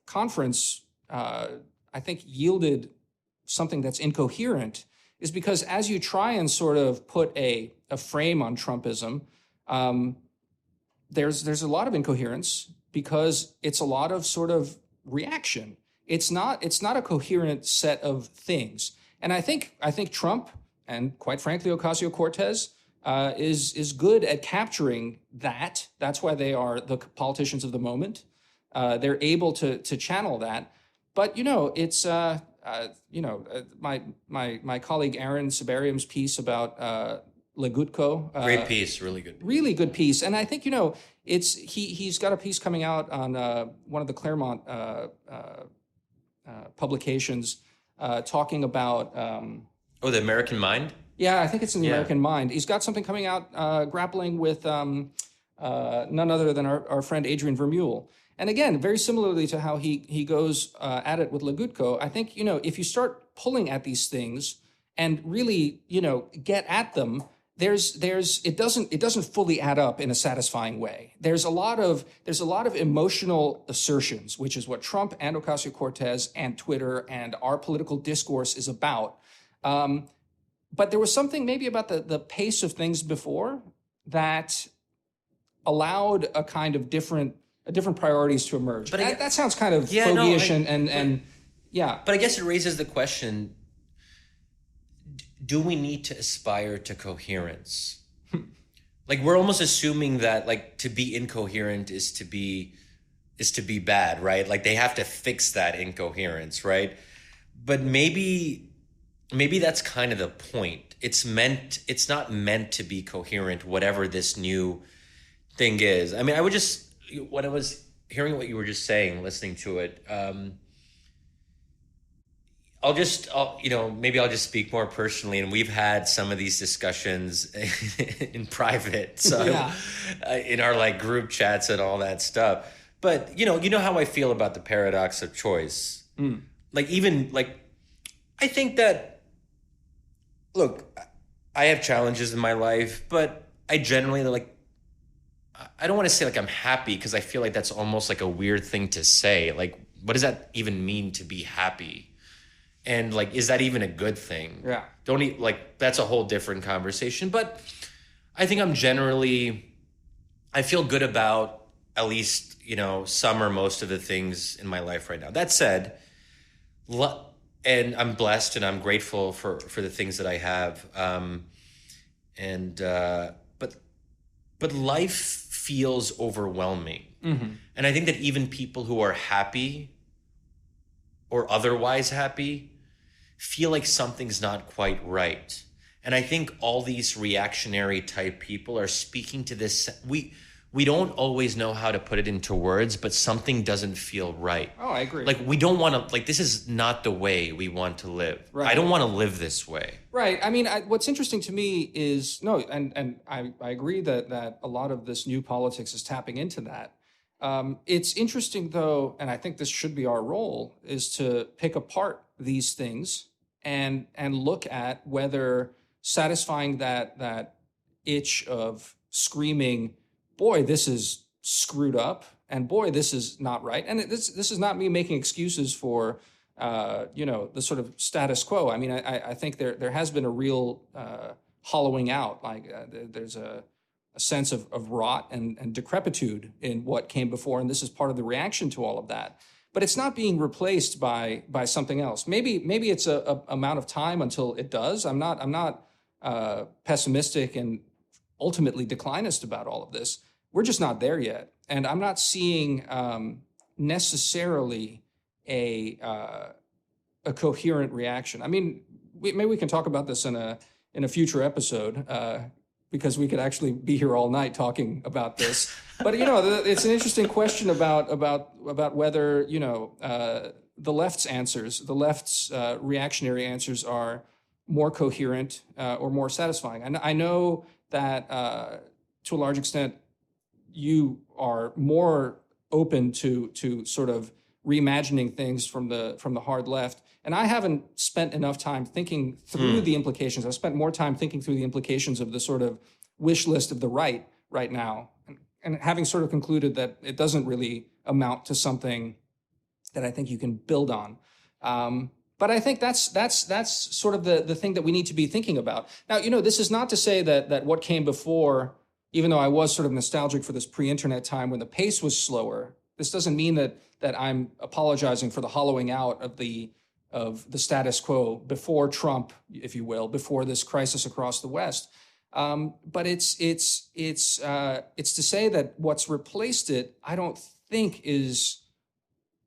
conference, I think, yielded something that's incoherent, is because as you try and sort of put a frame on Trumpism, there's a lot of incoherence because it's a lot of sort of reaction. It's not a coherent set of things. And I think Trump, and quite frankly Ocasio-Cortez, is good at capturing that. That's why they are the politicians of the moment. They're able to channel that. But it's my colleague Aaron Sibarium's piece about Legutko. Great piece, really good piece. And I think he's got a piece coming out on one of the Claremont publications talking about the American Mind. Yeah, I think it's in the American Mind. He's got something coming out grappling with none other than our friend Adrian Vermeule. And again, very similarly to how he goes at it with Legutko, I think, if you start pulling at these things and really, get at them, it doesn't fully add up in a satisfying way. There's a lot of emotional assertions, which is what Trump and Ocasio-Cortez and Twitter and our political discourse is about. But there was something maybe about the pace of things before that allowed a kind of different priorities to emerge. But that sounds kind of fogyish and yeah. But I guess it raises the question: do we need to aspire to coherence? We're almost assuming that to be incoherent is to be bad, right? They have to fix that incoherence, right? But maybe that's kind of the point. It's not meant to be coherent, whatever this new thing is. I mean, when I was hearing what you were just saying, listening to it, maybe I'll just speak more personally, and we've had some of these discussions in private, so in our group chats and all that stuff. But you know how I feel about the paradox of choice. I think that, look, I have challenges in my life, but I generally I don't want to say I'm happy, because I feel like that's almost a weird thing to say. What does that even mean to be happy? And is that even a good thing? Yeah. That's a whole different conversation. But I think I feel good about at least, some or most of the things in my life right now. That said, and I'm blessed and I'm grateful for the things that I have. But life feels overwhelming. Mm-hmm. And I think that even people who are happy or otherwise happy feel like something's not quite right. And I think all these reactionary type people are speaking to this. We don't always know how to put it into words, but something doesn't feel right. Oh, I agree. We don't want to, this is not the way we want to live. Right. I don't want to live this way. Right. I mean, what's interesting to me is, and I agree that a lot of this new politics is tapping into that. It's interesting, though, and I think this should be our role, is to pick apart these things and look at whether satisfying that itch of screaming, boy, this is screwed up, and boy, this is not right. And this is not me making excuses for, the sort of status quo. I mean, I think there has been a real hollowing out. There's a a sense of rot and decrepitude in what came before, and this is part of the reaction to all of that. But it's not being replaced by something else. Maybe it's a amount of time until it does. I'm not pessimistic and ultimately declinist about all of this. We're just not there yet, and I'm not seeing necessarily a coherent reaction. I mean, maybe we can talk about this in a future episode. Because we could actually be here all night talking about this. But, it's an interesting question about whether, the left's answers, the left's reactionary answers are more coherent or more satisfying. And I know that to a large extent, you are more open to sort of reimagining things from the hard left. And I haven't spent enough time thinking through the implications. I've spent more time thinking through the implications of the sort of wish list of the right now. And having sort of concluded that it doesn't really amount to something that I think you can build on. But I think that's sort of the thing that we need to be thinking about. Now, this is not to say that what came before, even though I was sort of nostalgic for this pre-internet time when the pace was slower, this doesn't mean that I'm apologizing for the hollowing out of the status quo before Trump, if you will, before this crisis across the West. But it's to say that what's replaced it, I don't think is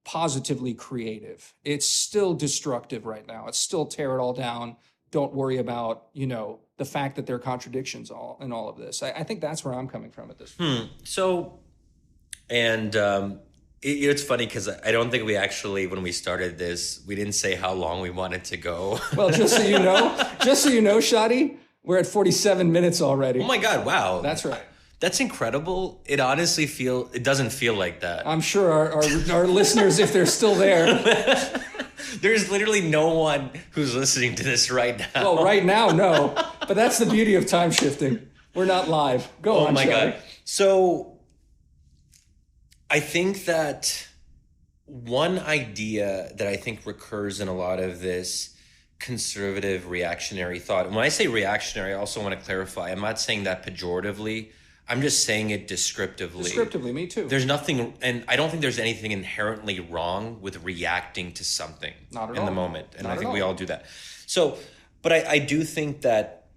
positively creative. It's still destructive right now. It's still tear it all down. Don't worry about, the fact that there are contradictions in all of this. I think that's where I'm coming from at this point. So, and it's funny because I don't think we actually, when we started this, we didn't say how long we wanted to go. Well, just so you know, Shadi, we're at 47 minutes already. Oh my God, wow. That's right. That's incredible. It honestly it doesn't feel like that. I'm sure our listeners, if they're still there. There's literally no one who's listening to this right now. Well, right now, no. But that's the beauty of time shifting. We're not live. Go on, Oh my Shadi. God. So I think that one idea that I think recurs in a lot of this conservative reactionary thought, and when I say reactionary, I also want to clarify, I'm not saying that pejoratively. I'm just saying it descriptively. Descriptively, me too. There's nothing, and I don't think there's anything inherently wrong with reacting to something in the moment. And I think we all do that. So, but I do think that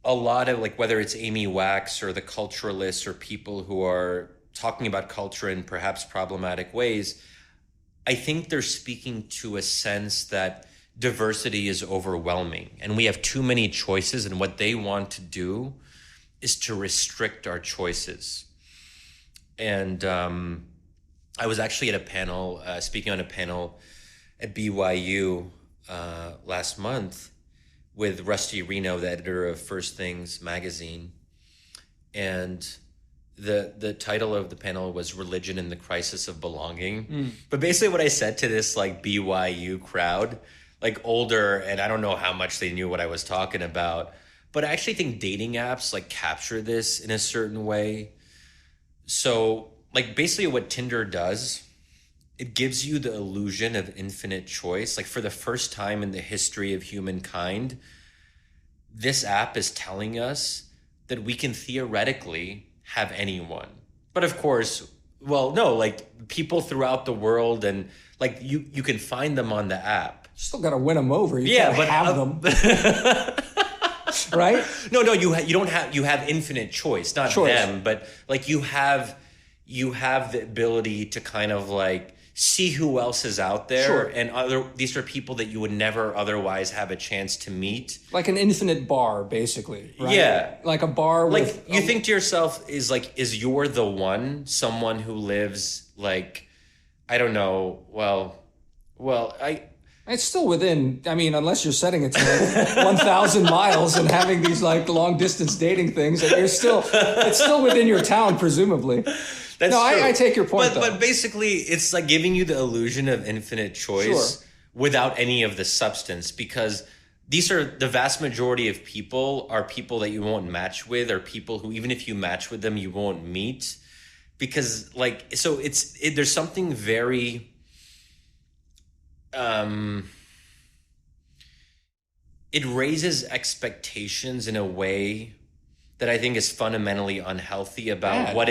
a lot of, like, whether it's Amy Wax or the culturalists or people who are talking about culture in perhaps problematic ways, I think they're speaking to a sense that diversity is overwhelming and we have too many choices, and what they want to do is to restrict our choices. And I was actually at a panel, speaking on a panel at BYU last month with Rusty Reno, the editor of First Things magazine. And the title of the panel was Religion in the Crisis of Belonging. But basically what I said to this like BYU crowd, like older, and I don't know how much they knew what I was talking about, but I actually think dating apps like capture this in a certain way. So like basically what Tinder does, it gives you the illusion of infinite choice. Like for the first time in the history of humankind, this app is telling us that we can theoretically have anyone. But of course, well, no, like people throughout the world, and like you can find them on the app. Still got to win them over. You Yeah, can't but have them. Right? No, you don't have, you have infinite choice, not them, but like you have the ability to kind of like see who else is out there. Sure. And these are people that you would never otherwise have a chance to meet. Like an infinite bar, basically. Right? Yeah. Like a bar with... Like you think to yourself, is you're the one, someone who lives like, I don't know, It's still within, I mean, unless you're setting it to like 1,000 miles and having these like long distance dating things, it's still within your town, presumably. That's true. I take your point, But basically, it's like giving you the illusion of infinite choice without any of the substance, because these are the vast majority of people are people that you won't match with, or people who, even if you match with them, you won't meet. Because like, so there's something very... it raises expectations in a way that I think is fundamentally unhealthy about what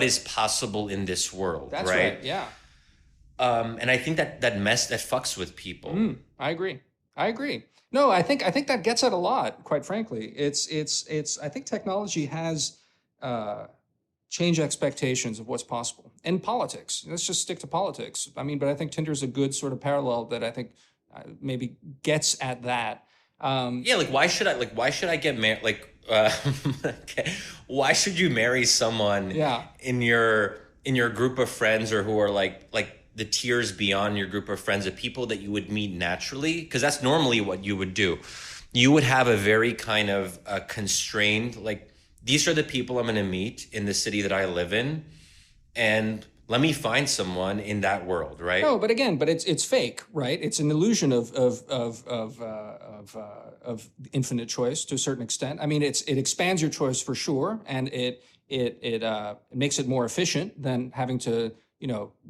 is possible in this world. That's right. right. Yeah. And I think that fucks with people. I agree. No, I think that gets at a lot. Quite frankly, it's. I think technology has changed expectations of what's possible in politics. Let's just stick to politics. I mean, but I think Tinder's a good sort of parallel that I think maybe gets at that. Why should I get married? Why should you marry someone? In your group of friends, or who are like the tiers beyond your group of friends, of people that you would meet naturally, because that's normally what you would do. You would have a very kind of constrained, like, these are the people I'm going to meet in the city that I live in, and let me find someone in that world, right? No, but it's fake, right? It's an illusion of infinite choice to a certain extent. I mean, it expands your choice for sure, and it makes it more efficient than having to,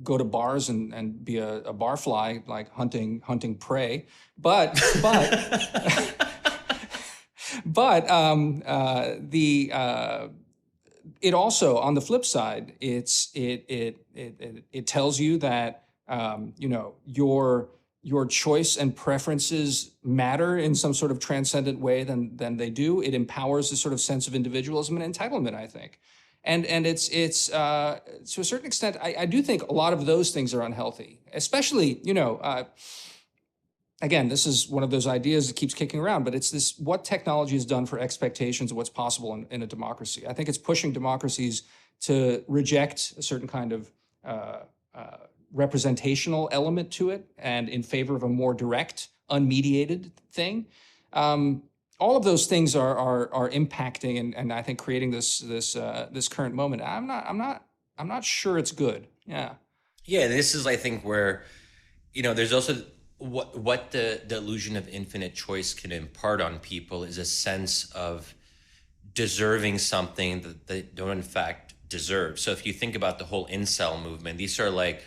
go to bars and be a barfly, like hunting prey. But it also, on the flip side, it tells you that your choice and preferences matter in some sort of transcendent way than they do. It empowers a sort of sense of individualism and entitlement, I think. And it's to a certain extent, I do think a lot of those things are unhealthy, especially, again, this is one of those ideas that keeps kicking around, but it's this, what technology has done for expectations of what's possible in a democracy. I think it's pushing democracies to reject a certain kind of representational element to it, and in favor of a more direct, unmediated thing. All of those things are impacting and I think creating this current moment. I'm not sure it's good. Yeah. Yeah, this is, I think, where, there's also what the illusion of infinite choice can impart on people is a sense of deserving something that they don't in fact deserve. So if you think about the whole incel movement, these are like,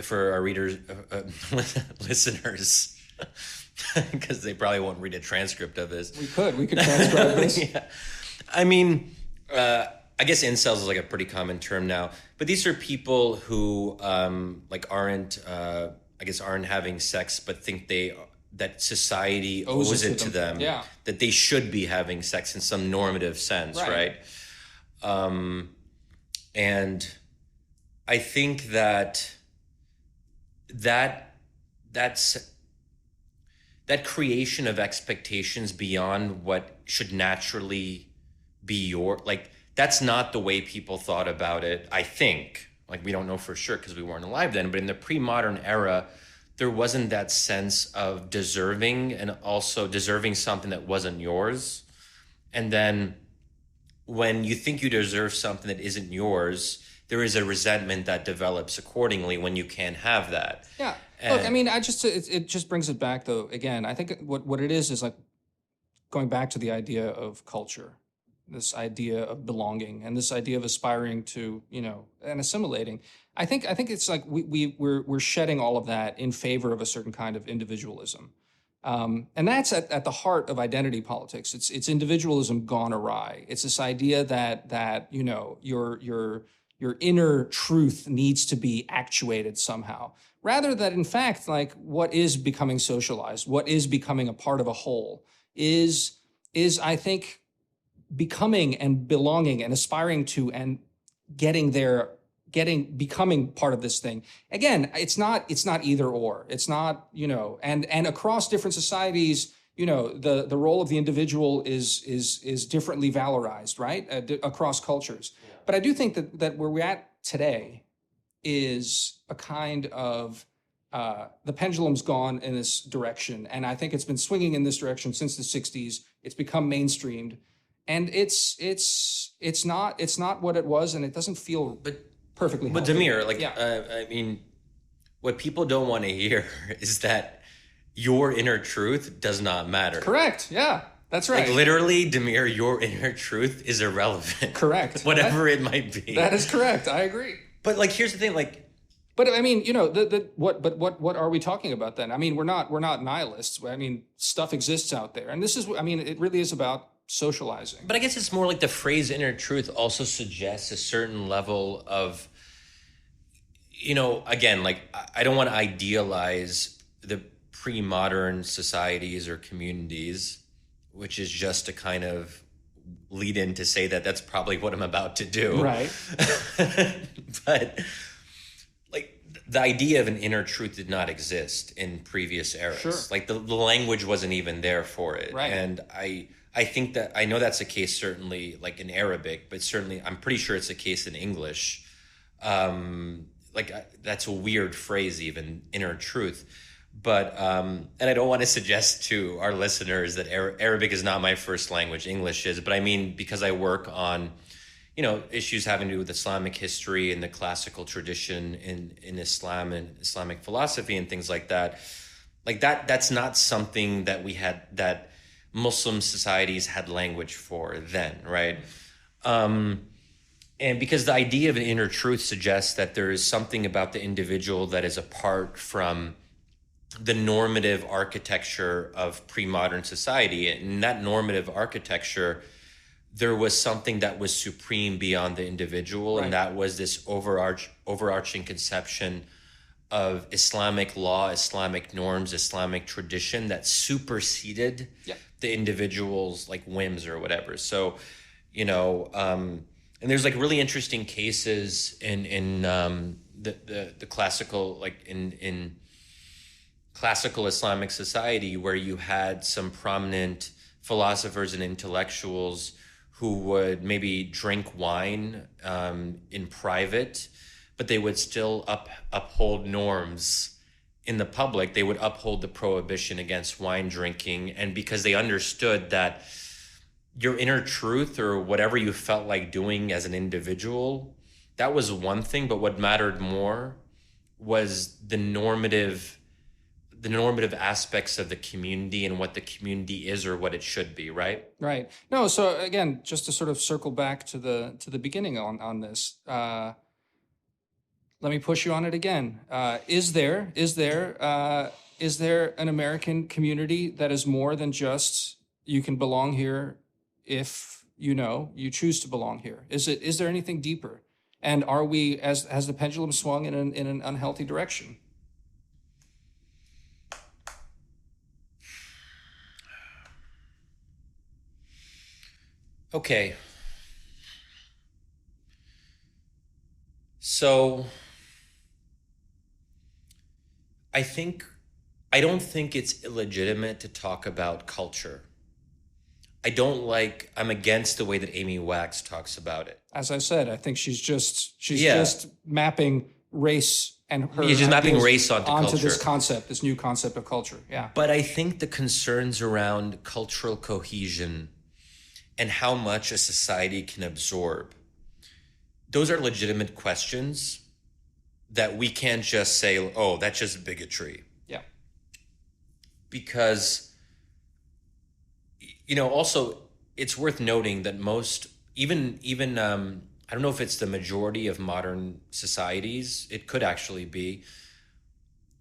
for our readers, listeners, because they probably won't read a transcript of this. We could transcribe this. Yeah. I mean, I guess incels is like a pretty common term now, but these are people who aren't having sex, but think that society owes it to them. Yeah. That they should be having sex in some normative sense, right? And I think that creation of expectations beyond what should naturally be that's not the way people thought about it, I think. Like, we don't know for sure because we weren't alive then, but in the pre-modern era, there wasn't that sense of deserving, and also deserving something that wasn't yours. And then when you think you deserve something that isn't yours, there is a resentment that develops accordingly when you can't have that. Yeah. Look, I mean, it just brings it back, though. Again, I think what it is like going back to the idea of culture, this idea of belonging, and this idea of aspiring to, and assimilating. I think it's like we're shedding all of that in favor of a certain kind of individualism, and that's at the heart of identity politics. It's individualism gone awry. It's this idea that your inner truth needs to be actuated somehow, rather than, in fact, like, what is becoming socialized, what is becoming a part of a whole is I think becoming and belonging and aspiring to and becoming part of this thing. Again, it's not either or. It's not, and across different societies, the role of the individual is differently valorized, right? Across cultures. Yeah. But I do think that where we're at today is a kind of, the pendulum's gone in this direction. And I think it's been swinging in this direction since the 60s. It's become mainstreamed. And it's not what it was, and it doesn't feel perfectly healthy. But Damir, I mean, what people don't want to hear is that your inner truth does not matter. Correct. Yeah, that's right. Like, literally, Damir, your inner truth is irrelevant. Correct. Whatever it might be. That is correct. I agree. But here's the thing, But I mean, what are we talking about then? I mean, we're not nihilists. I mean, stuff exists out there, and this is, I mean, it really is about socializing. But I guess it's more like the phrase inner truth also suggests a certain level of, again, like I don't want to idealize the pre-modern societies or communities, which is just to kind of lead in to say that that's probably what I'm about to do. Right. But like the idea of an inner truth did not exist in previous eras. Sure. Like the language wasn't even there for it. Right. And I think that, I know that's the case certainly like in Arabic, but certainly I'm pretty sure it's the case in English. That's a weird phrase, even inner truth. But, and I don't want to suggest to our listeners that Arabic is not my first language, English is, but I mean, because I work on, issues having to do with Islamic history and the classical tradition in Islam and Islamic philosophy and things like that, that's not something that Muslim societies had language for then, right? And because the idea of an inner truth suggests that there is something about the individual that is apart from the normative architecture of pre-modern society. And in that normative architecture, there was something that was supreme beyond the individual, right. And that was this overarching conception of Islamic law, Islamic norms, Islamic tradition that superseded the individual's like whims or whatever. So, and there's like really interesting cases in the classical, like in classical Islamic society, where you had some prominent philosophers and intellectuals who would maybe drink wine in private, but they would still uphold norms in the public. They would uphold the prohibition against wine drinking, and because they understood that your inner truth or whatever you felt like doing as an individual, that was one thing, but what mattered more was the normative aspects of the community and what the community is or what it should be, right? Right. No, so again, just to sort of circle back to the beginning on this, let me push you on it again. Is there an American community that is more than just you can belong here if you choose to belong here? Is there anything deeper? And are we, has the pendulum swung in an unhealthy direction? Okay. So I don't think it's illegitimate to talk about culture. I'm against the way that Amy Wax talks about it. As I said, I think she's just mapping race and her she's mapping race onto culture. this new concept of culture. Yeah. But I think the concerns around cultural cohesion and how much a society can absorb, those are legitimate questions that we can't just say, oh, that's just bigotry. Yeah. Because, also it's worth noting that most, even I don't know if it's the majority of modern societies, it could actually be,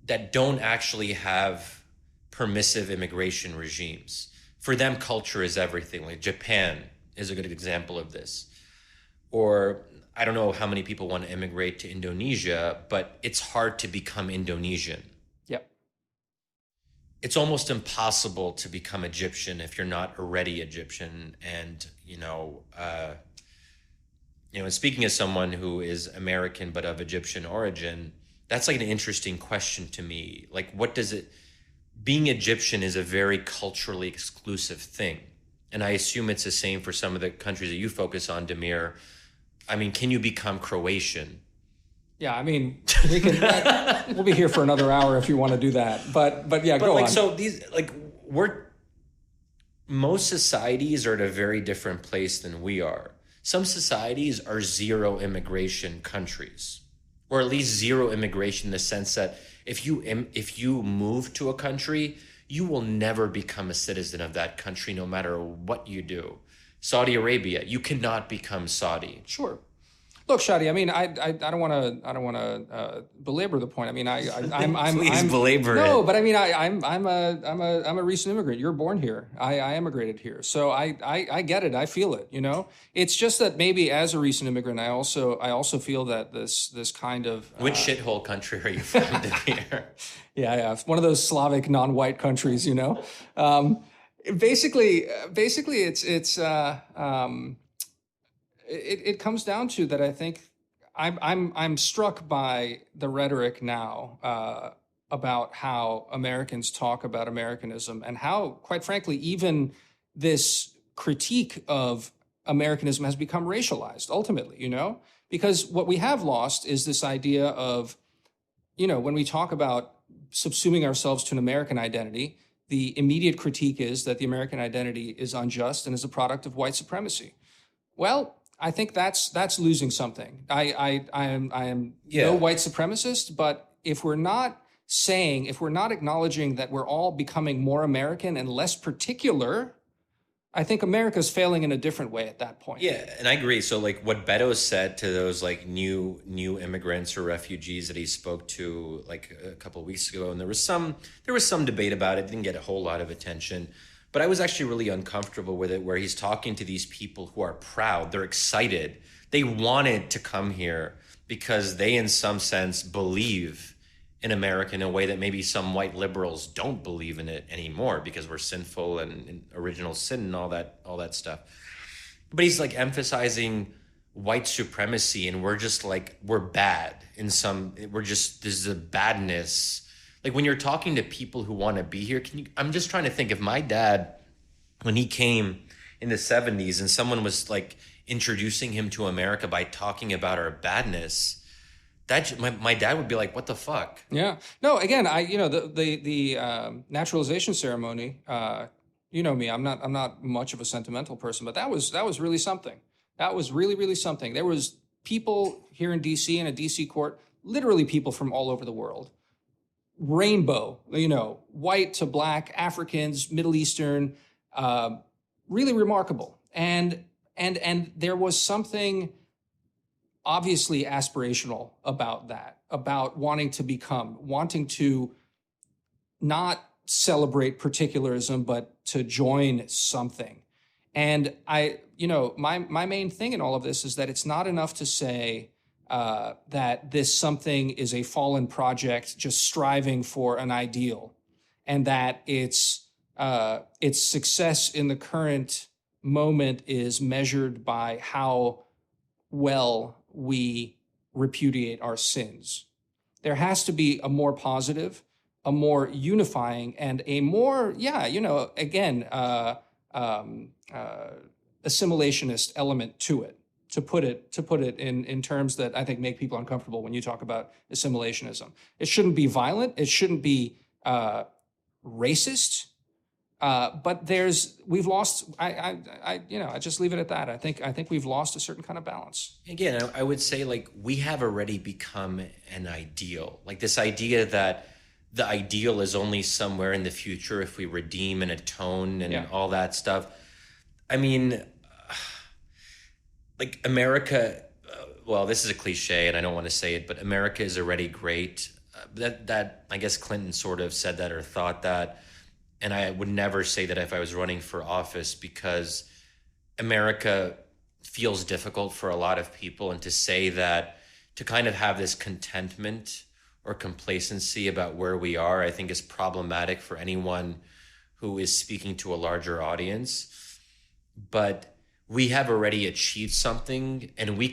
that don't actually have permissive immigration regimes. For them, culture is everything. Like Japan is a good example of this. Or I don't know how many people want to immigrate to Indonesia, but it's hard to become Indonesian. Yep. It's almost impossible to become Egyptian if you're not already Egyptian. And, and speaking as someone who is American but of Egyptian origin, that's like an interesting question to me. Like, being Egyptian is a very culturally exclusive thing. And I assume it's the same for some of the countries that you focus on, Damir. I mean, can you become Croatian? Yeah, I mean, we can. We'll be here for another hour if you want to do that. But yeah, go on. So most societies are at a very different place than we are. Some societies are zero immigration countries, or at least zero immigration in the sense that if you move to a country, you will never become a citizen of that country no matter what you do. Saudi Arabia, you cannot become Saudi. Sure. Look, Shadi. I mean, I don't want to belabor the point. I mean, Please belabor no, it. but I mean, I'm a recent immigrant. You're born here. I immigrated here, so I get it. I feel it. You know, it's just that maybe as a recent immigrant, I also feel that this kind of Which shithole country are you from, Damir? yeah, one of those Slavic non-white countries. You know, basically, it comes down to that. I think I'm struck by the rhetoric now about how Americans talk about Americanism and how, quite frankly, even this critique of Americanism has become racialized ultimately, you know, because what we have lost is this idea of, you know, when we talk about subsuming ourselves to an American identity, the immediate critique is that the American identity is unjust and is a product of white supremacy. Well, I think that's losing something. I am no white supremacist, but if we're not acknowledging that we're all becoming more American and less particular, I think America's failing in a different way at that point. Yeah, and I agree. So like what Beto said to those like new immigrants or refugees that he spoke to like a couple of weeks ago, and there was some debate about it, didn't get a whole lot of attention. But I was actually really uncomfortable with it, where he's talking to these people who are proud, they're excited, they wanted to come here because they in some sense believe in America in a way that maybe some white liberals don't believe in it anymore because we're sinful and original sin and all that stuff. But he's like emphasizing white supremacy, and we're bad in some, there's a badness. Like when you're talking to people who want to be here, I'm just trying to think, if my dad, when he came in the 70s and someone was like introducing him to America by talking about our badness, my dad would be like, what the fuck? Yeah. No, again, the naturalization ceremony, you know me, I'm not much of a sentimental person, but that was really something. That was really, really something. There was people here in DC, in a DC court, literally people from all over the world. Rainbow, you know, white to black, Africans, Middle Eastern, really remarkable. And there was something obviously aspirational about that, about wanting to not celebrate particularism, but to join something. And my main thing in all of this is that it's not enough to say that this something is a fallen project just striving for an ideal, and that its success in the current moment is measured by how well we repudiate our sins. There has to be a more positive, a more unifying, and a more, assimilationist element to it. To put it in terms that I think make people uncomfortable when you talk about assimilationism. It shouldn't be violent. It shouldn't be racist. But we've lost. I just leave it at that. I think we've lost a certain kind of balance. Again, I would say like we have already become an ideal. Like this idea that the ideal is only somewhere in the future if we redeem and atone and all that stuff. I mean, like America, well, this is a cliche and I don't want to say it, but America is already great. That I guess Clinton sort of said that or thought that. And I would never say that if I was running for office, because America feels difficult for a lot of people. And to say that, to kind of have this contentment or complacency about where we are, I think is problematic for anyone who is speaking to a larger audience. But we have already achieved something, and we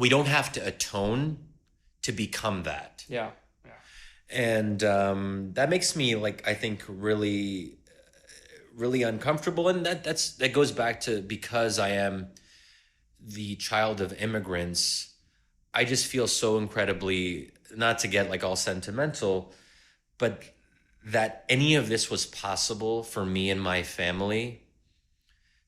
don't have to atone to become that. Yeah. And that makes me I think really, really uncomfortable. And that goes back to, because I am the child of immigrants, I just feel so incredibly, not to get all sentimental, but that any of this was possible for me and my family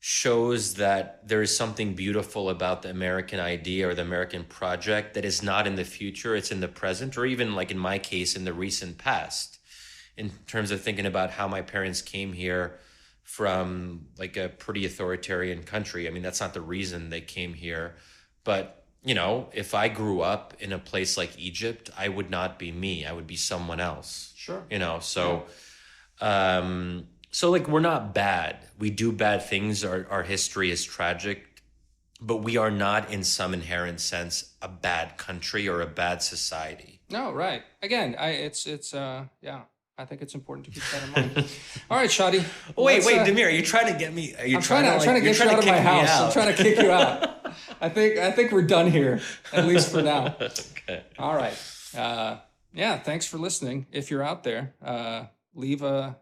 shows that there is something beautiful about the American idea or the American project that is not in the future, it's in the present, or even in my case, in the recent past, in terms of thinking about how my parents came here from a pretty authoritarian country. I mean, that's not the reason they came here, but you know, if I grew up in a place like Egypt, I would not be me. I would be someone else. Sure. You know, so like we're not bad. We do bad things. Our history is tragic, but we are not in some inherent sense a bad country or a bad society. No, right. Again, I think it's important to keep that in mind. All right, Shadi. Wait, Damir, are you trying to get me? Are you I'm trying to get you out of my house. I'm trying to kick you out. I think we're done here, at least for now. Okay. All right. Thanks for listening. If you're out there, leave a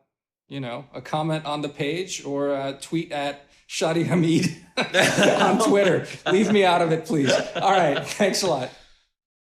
comment on the page or tweet at Shadi Hamid on Twitter. Leave me out of it, please. All right. Thanks a lot.